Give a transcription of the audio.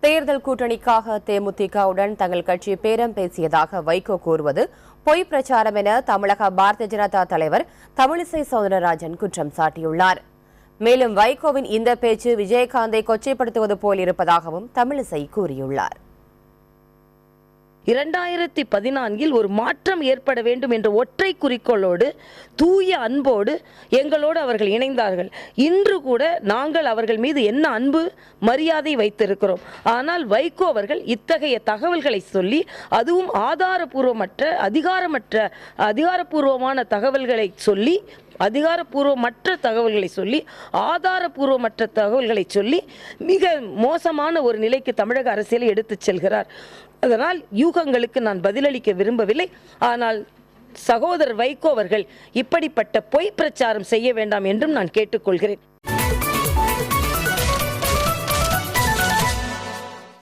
தேர்தல் கூட்டணிக்காக தேமுதிகவுடன் தங்கள் கட்சி பேரம் பேசியதாக வைகோ கூறுவது பொய் பிரச்சாரம் என தமிழக பாரதிய ஜனதா தலைவர் தமிழிசை சவுந்தரராஜன் குற்றம் சாட்டியுள்ளார். மேலும் வைகோவின் இந்த பேச்சு விஜயகாந்தை கொச்சைப்படுத்துவது போல் இருப்பதாகவும் தமிழிசை கூறியுள்ளார். 2014 ஒரு மாற்றம் ஏற்பட வேண்டும் என்ற ஒற்றை குறிக்கோளோடு தூய அன்போடு எங்களோடு அவர்கள் இணைந்தார்கள். இன்று கூட நாங்கள் அவர்கள் மீது என்ன அன்பு மரியாதை வைத்திருக்கிறோம். ஆனால் வைகோ அவர்கள் இத்தகைய தகவல்களை சொல்லி, அதுவும் அதிகாரப்பூர்வமான தகவல்களை சொல்லி, அதிகாரப்பூர்வமற்ற தகவல்களை சொல்லி, ஆதாரப்பூர்வமற்ற தகவல்களை சொல்லி மிக மோசமான ஒரு நிலைக்கு தமிழக அரசியலை எடுத்துச் செல்கிறார். அதனால் யூகங்களுக்கு நான் பதிலளிக்க விரும்பவில்லை. ஆனால் சகோதரர் வைகோ அவர்கள் இப்படிப்பட்ட பொய் பிரச்சாரம் செய்ய வேண்டாம் என்றும் நான் கேட்டுக்கொள்கிறேன்.